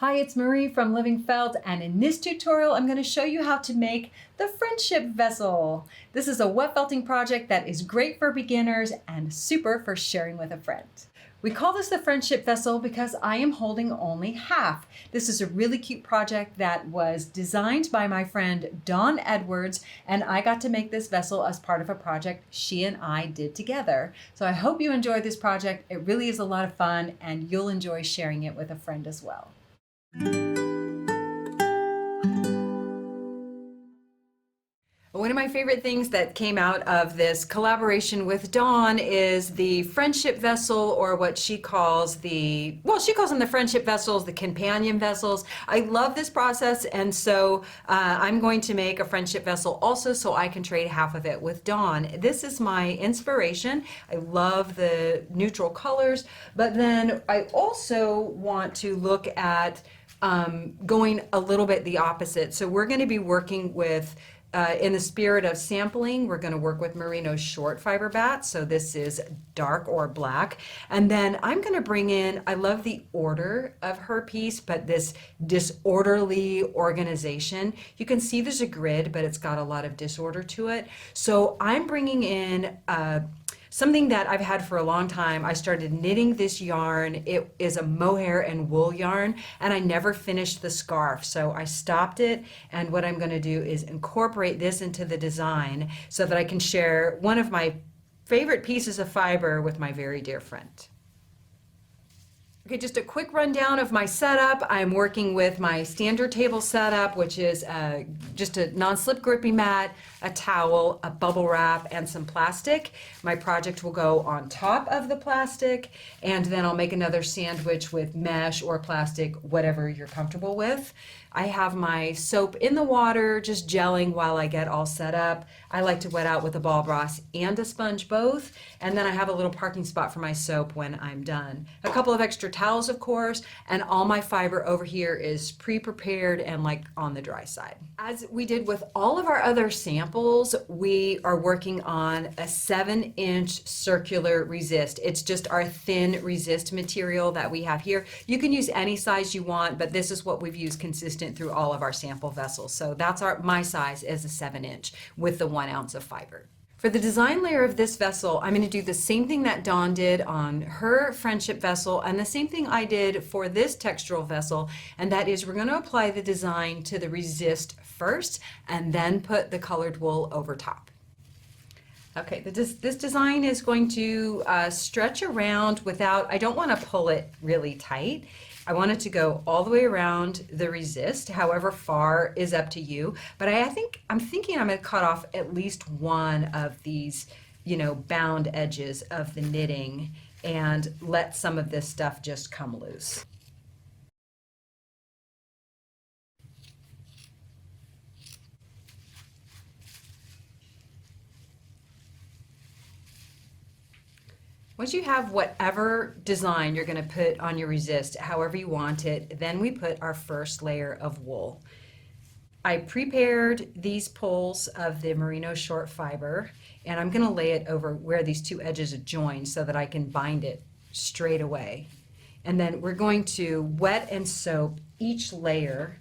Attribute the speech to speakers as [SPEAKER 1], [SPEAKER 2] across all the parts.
[SPEAKER 1] Hi, it's Marie from LivingFelt, and in this tutorial I'm going to show you how to make the friendship vessel. This is a wet felting project that is great for beginners and super for sharing with a friend. We call this the friendship vessel because I am holding only half. This is a really cute project that was designed by my friend Dawn Edwards, and I got to make this vessel as part of a project she and I did together. So I hope you enjoy this project. It really is a lot of fun and you'll enjoy sharing it with a friend as well. One of my favorite things that came out of this collaboration with Dawn is the friendship vessel, or what she calls she calls them the friendship vessels, the companion vessels. I love this process, and so I'm going to make a friendship vessel also so I can trade half of it with Dawn. This is my inspiration. I love the neutral colors, but then I also want to look at going a little bit the opposite. So we're going to be working with in the spirit of sampling, we're going to work with merino short fiber bats. So this is dark or black. And then I'm going to bring in, I love the order of her piece, but this disorderly organization. You can see there's a grid, but it's got a lot of disorder to it. So I'm bringing in something that I've had for a long time. I started knitting this yarn. It is a mohair and wool yarn, and I never finished the scarf. So I stopped it, and what I'm gonna do is incorporate this into the design so that I can share one of my favorite pieces of fiber with my very dear friend. Okay, just a quick rundown of my setup. I'm working with my standard table setup, which is just a non-slip grippy mat, a towel, a bubble wrap, and some plastic. My project will go on top of the plastic, and then I'll make another sandwich with mesh or plastic, whatever you're comfortable with. I have my soap in the water, just gelling while I get all set up. I like to wet out with a ball broth and a sponge both, and then I have a little parking spot for my soap when I'm done. A couple of extra towels, of course, and all my fiber over here is pre-prepared and like on the dry side. As we did with all of our other samples, we are working on a 7-inch circular resist. It's just our thin resist material that we have here. You can use any size you want, but this is what we've used consistently through all of our sample vessels. So that's my size is a 7-inch with the 1 ounce of fiber. For the design layer of this vessel, I'm going to do the same thing that Dawn did on her friendship vessel and the same thing I did for this textural vessel, and that is we're going to apply the design to the resist first and then put the colored wool over top. Okay, this design is going to stretch around without, I don't want to pull it really tight. I want it to go all the way around the resist, however far is up to you. But I'm thinking I'm going to cut off at least one of these, bound edges of the knitting and let some of this stuff just come loose. Once you have whatever design you're going to put on your resist, however you want it, then we put our first layer of wool. I prepared these pulls of the merino short fiber, and I'm going to lay it over where these two edges join so that I can bind it straight away. And then we're going to wet and soap each layer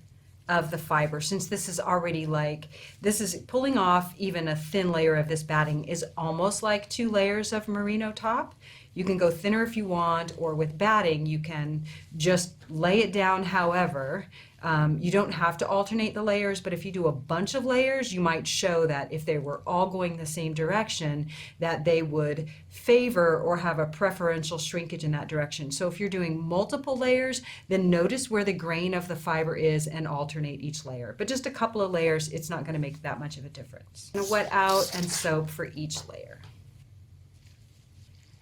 [SPEAKER 1] of the fiber. Since this is already this is pulling off even a thin layer of this batting is almost like 2 layers of merino top. You can go thinner if you want, or with batting you can just lay it down however. You don't have to alternate the layers, but if you do a bunch of layers, you might show that if they were all going the same direction, that they would favor or have a preferential shrinkage in that direction. So if you're doing multiple layers, then notice where the grain of the fiber is and alternate each layer. But just a couple of layers, it's not going to make that much of a difference. I'm going to wet out and soap for each layer.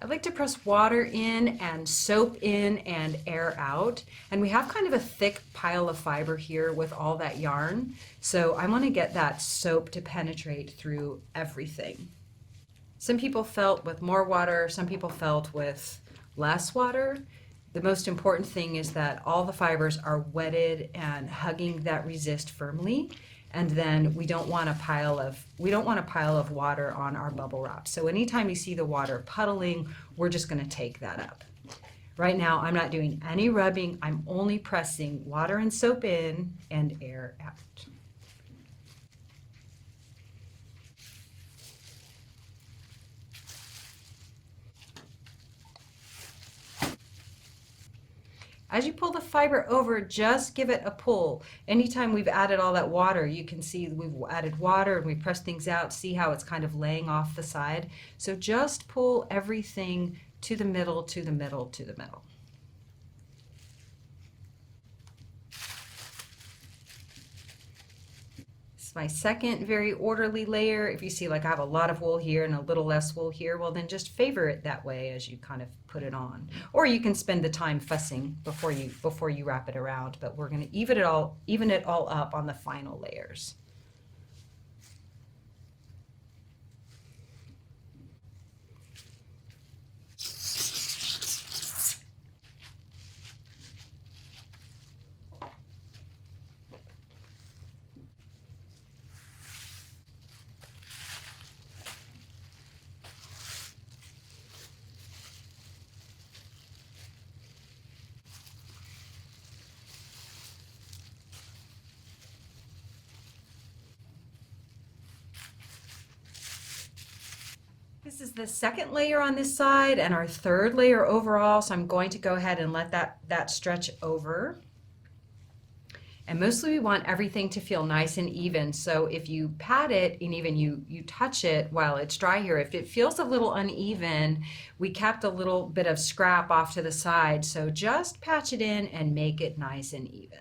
[SPEAKER 1] I like to press water in and soap in and air out. And we have kind of a thick pile of fiber here with all that yarn. So I want to get that soap to penetrate through everything. Some people felt with more water, some people felt with less water. The most important thing is that all the fibers are wetted and hugging that resist firmly. And then we don't want a pile of water on our bubble wrap. So anytime you see the water puddling, we're just going to take that up. Right now, I'm not doing any rubbing. I'm only pressing water and soap in and air out. As you pull the fiber over, just give it a pull. Anytime we've added all that water, you can see we've added water and we press things out. See how it's kind of laying off the side? So just pull everything to the middle, to the middle, to the middle. My second very orderly layer. If you see like I have a lot of wool here and a little less wool here, well then just favor it that way as you kind of put it on. Or you can spend the time fussing before you wrap it around, but we're going to even it all up on the final layers. This is the second layer on this side and our third layer overall, so I'm going to go ahead and let that stretch over. And mostly we want everything to feel nice and even, so if you pat it and even you touch it while it's dry here, if it feels a little uneven, we kept a little bit of scrap off to the side, so just patch it in and make it nice and even.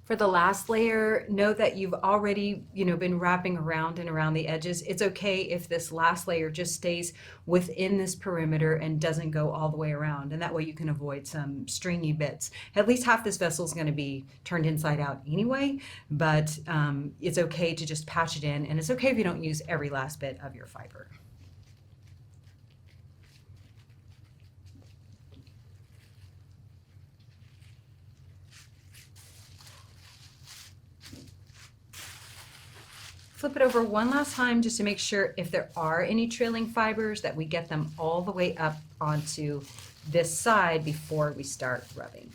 [SPEAKER 1] For the last layer, note that you've already, been wrapping around and around the edges. It's okay if this last layer just stays within this perimeter and doesn't go all the way around, and that way you can avoid some stringy bits. At least half this vessel is going to be turned inside out anyway, but it's okay to just patch it in, and it's okay if you don't use every last bit of your fiber. Flip it over one last time just to make sure if there are any trailing fibers that we get them all the way up onto this side before we start rubbing.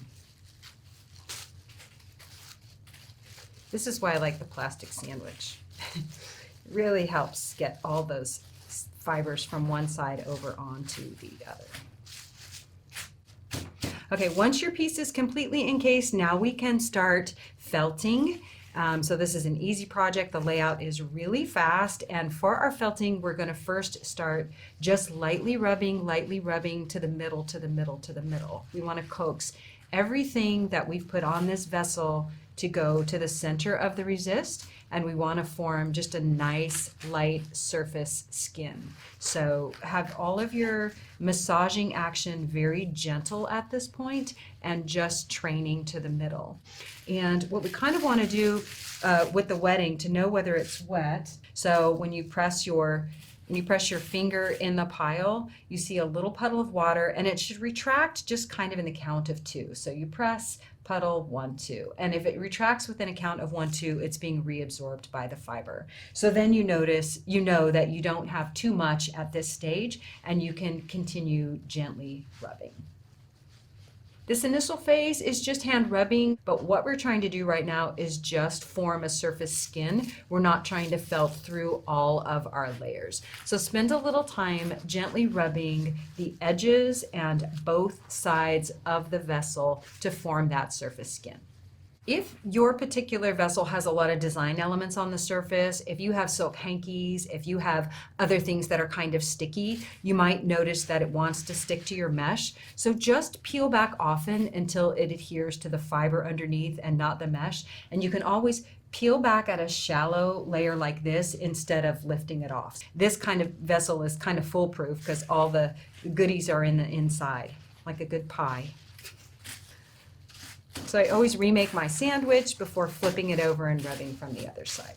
[SPEAKER 1] This is why I like the plastic sandwich. It really helps get all those fibers from one side over onto the other. Okay, once your piece is completely encased, now we can start felting. So this is an easy project. The layout is really fast, and for our felting we're going to first start just lightly rubbing to the middle, to the middle, to the middle. We want to coax everything that we've put on this vessel to go to the center of the resist, and we want to form just a nice light surface skin. So have all of your massaging action very gentle at this point and just training to the middle. And what we kind of want to do with the wetting to know whether it's wet, so when you press your finger in the pile, you see a little puddle of water, and it should retract just kind of in the count of 2. So you press, puddle, 1, 2. And if it retracts within a count of 1, 2, it's being reabsorbed by the fiber. So then you know that you don't have too much at this stage, and you can continue gently rubbing. This initial phase is just hand rubbing, but what we're trying to do right now is just form a surface skin. We're not trying to felt through all of our layers. So spend a little time gently rubbing the edges and both sides of the vessel to form that surface skin. If your particular vessel has a lot of design elements on the surface, if you have silk hankies, if you have other things that are kind of sticky, you might notice that it wants to stick to your mesh. So just peel back often until it adheres to the fiber underneath and not the mesh. And you can always peel back at a shallow layer like this instead of lifting it off. This kind of vessel is kind of foolproof because all the goodies are in the inside. like a good pie. So I always remake my sandwich before flipping it over and rubbing from the other side.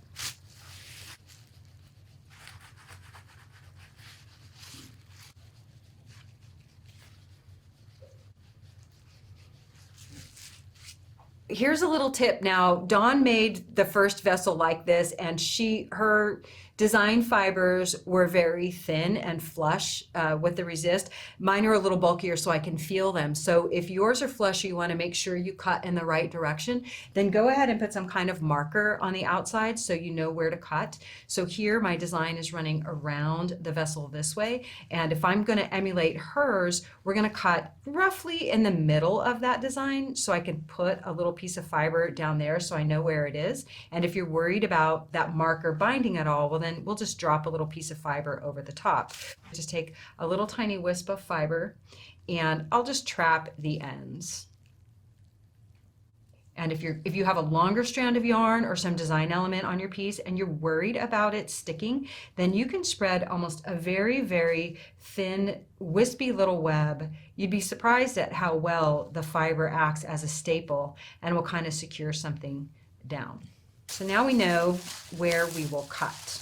[SPEAKER 1] Here's a little tip. Now, Dawn made the first vessel like this, and her design fibers were very thin and flush with the resist. Mine are a little bulkier so I can feel them. So if yours are flush, you want to make sure you cut in the right direction. Then go ahead and put some kind of marker on the outside so you know where to cut. So here my design is running around the vessel this way. And if I'm going to emulate hers, we're going to cut roughly in the middle of that design so I can put a little piece of fiber down there so I know where it is. And if you're worried about that marker binding at all, well, then we'll just drop a little piece of fiber over the top. Just take a little tiny wisp of fiber and I'll just trap the ends. And if you have a longer strand of yarn or some design element on your piece and you're worried about it sticking, then you can spread almost a very, very thin, wispy little web. You'd be surprised at how well the fiber acts as a staple and will kind of secure something down. So now we know where we will cut.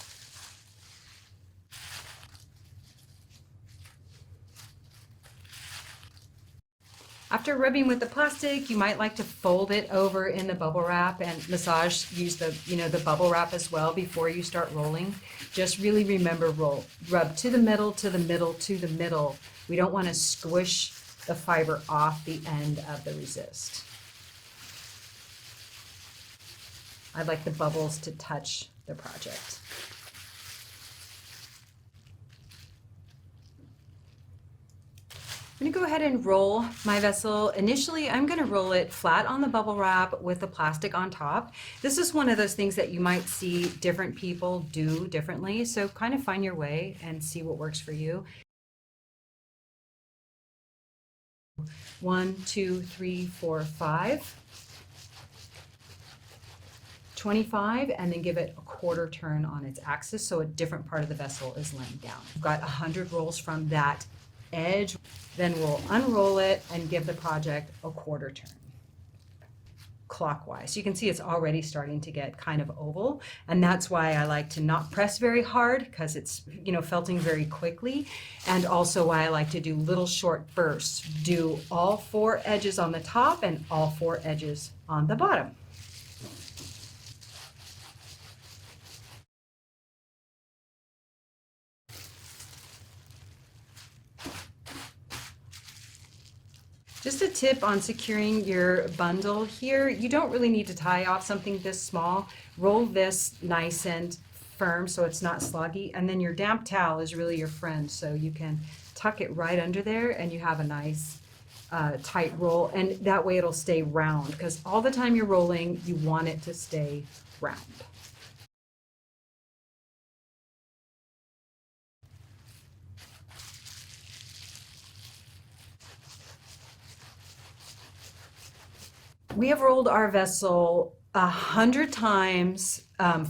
[SPEAKER 1] After rubbing with the plastic, you might like to fold it over in the bubble wrap and use the bubble wrap as well before you start rolling. Just really remember rub to the middle, to the middle, to the middle. We don't want to squish the fiber off the end of the resist. I'd like the bubbles to touch the project. I'm going to go ahead and roll my vessel. Initially, I'm going to roll it flat on the bubble wrap with the plastic on top. This is one of those things that you might see different people do differently, so kind of find your way and see what works for you. 1, 2, 3, 4, 5. 25, and then give it a quarter turn on its axis so a different part of the vessel is laying down. We've got 100 rolls from that edge. Then we'll unroll it and give the project a quarter turn clockwise. You can see it's already starting to get kind of oval, and that's why I like to not press very hard because it's felting very quickly, and also why I like to do little short bursts. Do all 4 edges on the top and all 4 edges on the bottom. Just a tip on securing your bundle here, you don't really need to tie off something this small. Roll this nice and firm so it's not sloggy, and then your damp towel is really your friend, so you can tuck it right under there and you have a nice tight roll, and that way it'll stay round, because all the time you're rolling you want it to stay round. We have rolled our vessel 100 times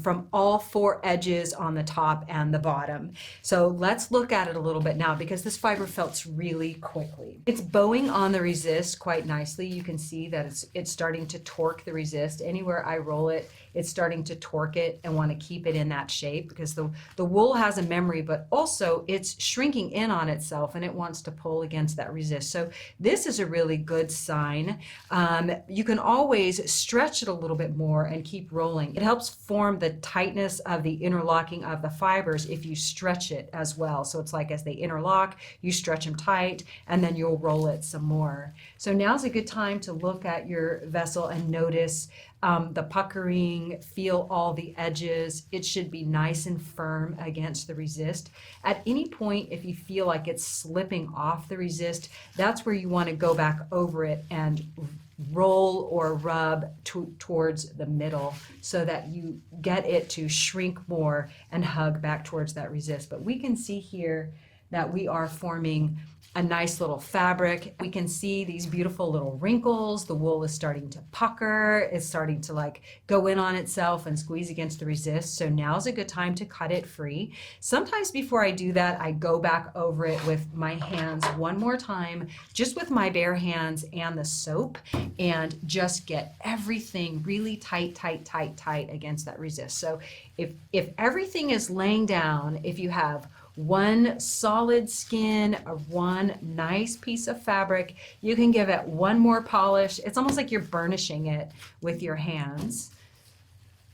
[SPEAKER 1] from all 4 edges on the top and the bottom. So let's look at it a little bit now, because this fiber felts really quickly. It's bowing on the resist quite nicely. You can see that it's starting to torque the resist. Anywhere I roll it, it's starting to torque it and want to keep it in that shape, because the wool has a memory, but also it's shrinking in on itself and it wants to pull against that resist. So this is a really good sign. You can always stretch it a little bit more and keep rolling. It helps form the tightness of the interlocking of the fibers if you stretch it as well. So it's like as they interlock, you stretch them tight and then you'll roll it some more. So now's a good time to look at your vessel and notice the puckering, feel all the edges. It should be nice and firm against the resist. At any point, if you feel like it's slipping off the resist, that's where you want to go back over it and roll or rub towards the middle so that you get it to shrink more and hug back towards that resist. But we can see here that we are forming a nice little fabric. We can see these beautiful little wrinkles. The wool is starting to pucker. It's starting to like go in on itself and squeeze against the resist. So now's a good time to cut it free. Sometimes before I do that, I go back over it with my hands one more time, just with my bare hands and the soap, and just get everything really tight, tight, tight, tight against that resist. So if everything is laying down, if you have one solid skin of one nice piece of fabric, you can give it one more polish. It's almost like you're burnishing it with your hands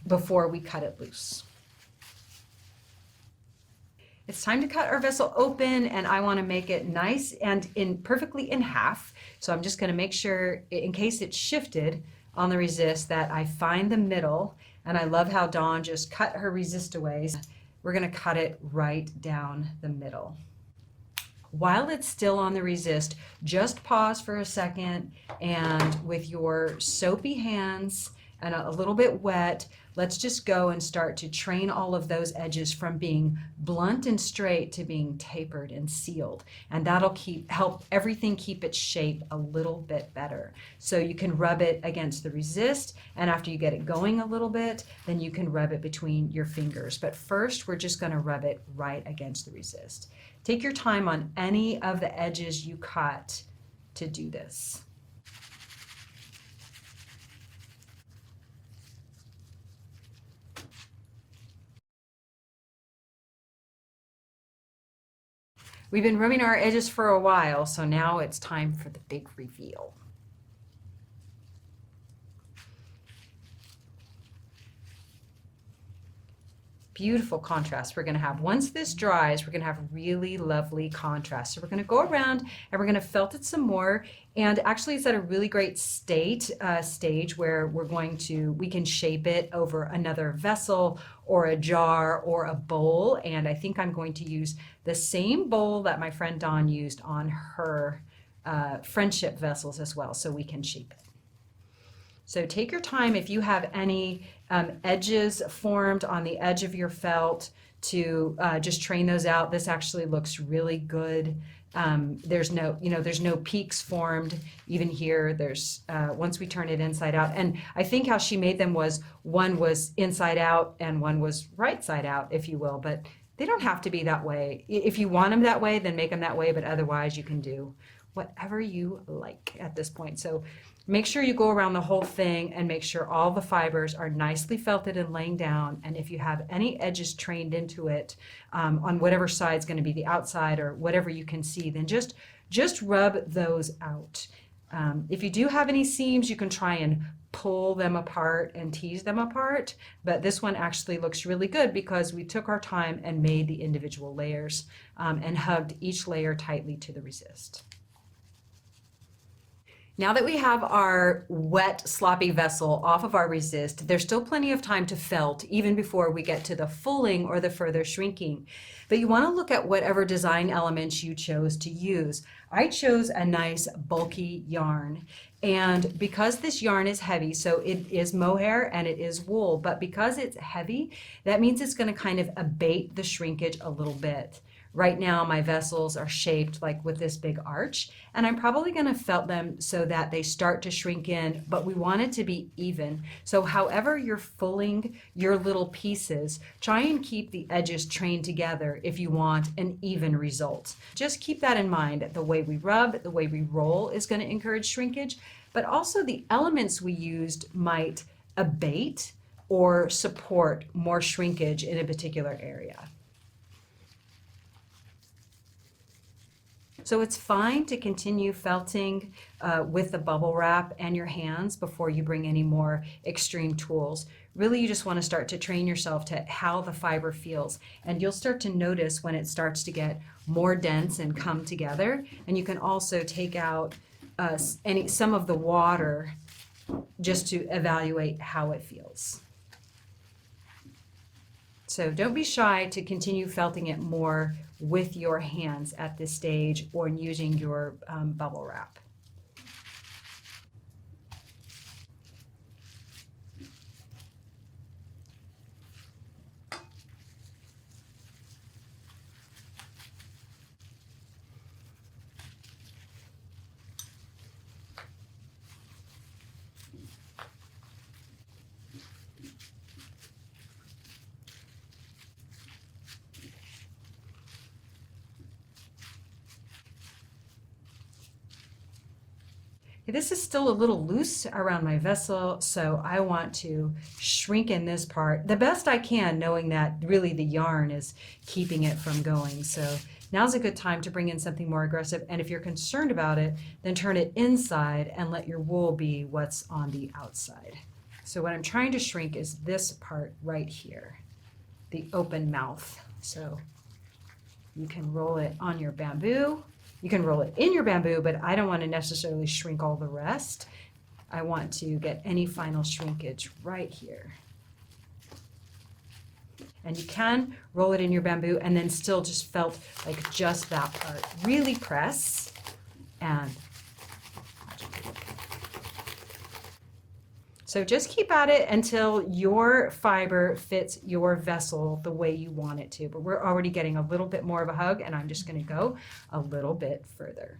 [SPEAKER 1] before we cut it loose. It's time to cut our vessel open, and I want to make it nice and perfectly in half. So I'm just going to make sure, in case it's shifted on the resist, that I find the middle. And I love how Dawn just cut her resist away. We're going to cut it right down the middle. While it's still on the resist, just pause for a second, and with your soapy hands and a little bit wet, let's just go and start to train all of those edges from being blunt and straight to being tapered and sealed. And that'll help everything keep its shape a little bit better. So you can rub it against the resist, and after you get it going a little bit, then you can rub it between your fingers. But first, we're just going to rub it right against the resist. Take your time on any of the edges you cut to do this. We've been rubbing our edges for a while, so now it's time for the big reveal. Beautiful contrast we're going to have. Once this dries, we're going to have really lovely contrast. So we're going to go around and we're going to felt it some more. And actually it's at a really great stage where we can shape it over another vessel or a jar or a bowl. And I think I'm going to use the same bowl that my friend Dawn used on her friendship vessels as well, so we can shape it. So take your time. If you have any edges formed on the edge of your felt, to just train those out. This actually looks really good. There's no peaks formed even here. There's once we turn it inside out, and I think how she made them was one was inside out and one was right side out, if you will. But they don't have to be that way. If you want them that way, then make them that way. But otherwise, you can do whatever you like at this point. So make sure you go around the whole thing and make sure all the fibers are nicely felted and laying down. And if you have any edges trained into it on whatever side is going to be the outside or whatever you can see, then just rub those out. If you do have any seams, you can try and pull them apart and tease them apart. But this one actually looks really good because we took our time and made the individual layers and hugged each layer tightly to the resist. Now that we have our wet, sloppy vessel off of our resist, there's still plenty of time to felt even before we get to the fulling or the further shrinking. But you want to look at whatever design elements you chose to use. I chose a nice bulky yarn. And because this yarn is heavy, so it is mohair and it is wool, but because it's heavy, that means it's going to kind of abate the shrinkage a little bit. Right now, my vessels are shaped like with this big arch, and I'm probably going to felt them so that they start to shrink in, but we want it to be even. So however you're fulling your little pieces, try and keep the edges trained together if you want an even result. Just keep that in mind. The way we rub, the way we roll is going to encourage shrinkage, but also the elements we used might abate or support more shrinkage in a particular area. So it's fine to continue felting with the bubble wrap and your hands before you bring any more extreme tools. Really, you just want to start to train yourself to how the fiber feels. And you'll start to notice when it starts to get more dense and come together. And you can also take out some of the water just to evaluate how it feels. So don't be shy to continue felting it more with your hands at this stage or using your bubble wrap. This is still a little loose around my vessel, so I want to shrink in this part the best I can, knowing that really the yarn is keeping it from going. So now's a good time to bring in something more aggressive, and if you're concerned about it, then turn it inside and let your wool be what's on the outside. So what I'm trying to shrink is this part right here, the open mouth. So you can roll it on your bamboo. You can roll it in your bamboo, but I don't want to necessarily shrink all the rest. I want to get any final shrinkage right here. And you can roll it in your bamboo and then still just felt like just that part. Really press and so just keep at it until your fiber fits your vessel the way you want it to. But we're already getting a little bit more of a hug, and I'm just going to go a little bit further.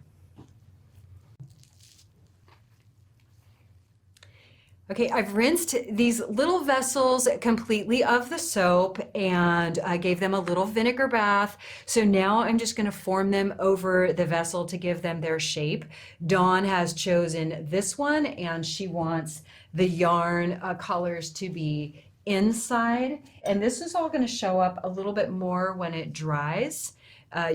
[SPEAKER 1] Okay, I've rinsed these little vessels completely of the soap, and I gave them a little vinegar bath. So now I'm just going to form them over the vessel to give them their shape. Dawn has chosen this one, and she wants the yarn colors to be inside. And this is all going to show up a little bit more when it dries.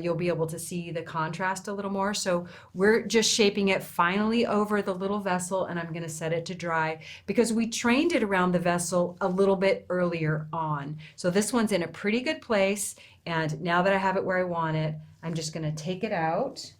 [SPEAKER 1] You'll be able to see the contrast a little more. So we're just shaping it finally over the little vessel, and I'm going to set it to dry because we trained it around the vessel a little bit earlier on. So this one's in a pretty good place, and now that I have it where I want it, I'm just going to take it out,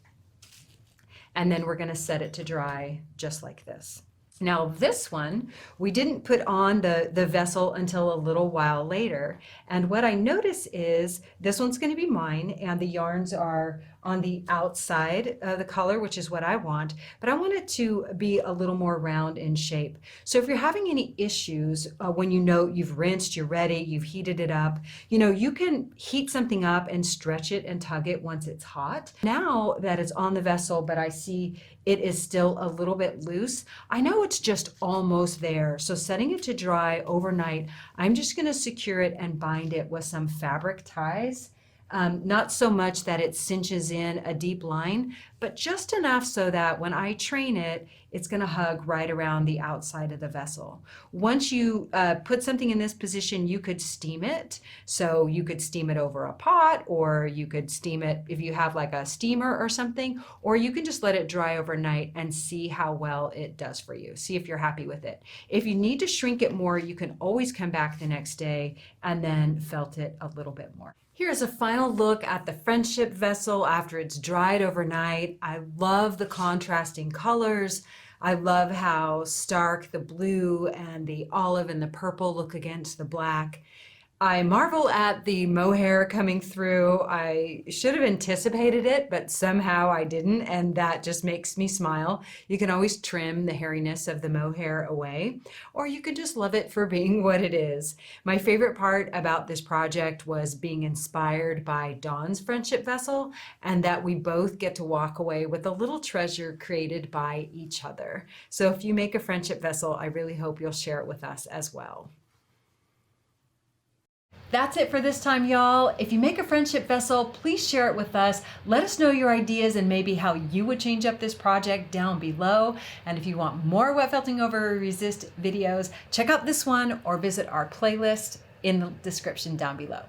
[SPEAKER 1] and then we're going to set it to dry just like this. Now this one, we didn't put on the vessel until a little while later. And what I notice is this one's going to be mine, and the yarns are on the outside of the color, which is what I want, but I want it to be a little more round in shape. So if you're having any issues when you know you've rinsed, you're ready, you've heated it up, you can heat something up and stretch it and tug it once it's hot. Now that it's on the vessel, but I see it is still a little bit loose, I know it's just almost there. So setting it to dry overnight, I'm just going to secure it and bind it with some fabric ties. Not so much that it cinches in a deep line, but just enough so that when I train it, it's going to hug right around the outside of the vessel. Once you put something in this position, you could steam it. So you could steam it over a pot, or you could steam it if you have like a steamer or something, or you can just let it dry overnight and see how well it does for you. See if you're happy with it. If you need to shrink it more, you can always come back the next day and then felt it a little bit more. Here's a final look at the friendship vessel after it's dried overnight. I love the contrasting colors. I love how stark the blue and the olive and the purple look against the black. I marvel at the mohair coming through. I should have anticipated it, but somehow I didn't, and that just makes me smile. You can always trim the hairiness of the mohair away, or you can just love it for being what it is. My favorite part about this project was being inspired by Dawn's friendship vessel, and that we both get to walk away with a little treasure created by each other. So if you make a friendship vessel, I really hope you'll share it with us as well. That's it for this time, y'all. If you make a friendship vessel, please share it with us. Let us know your ideas and maybe how you would change up this project down below. And if you want more Wet Felting Over Resist videos, check out this one or visit our playlist in the description down below.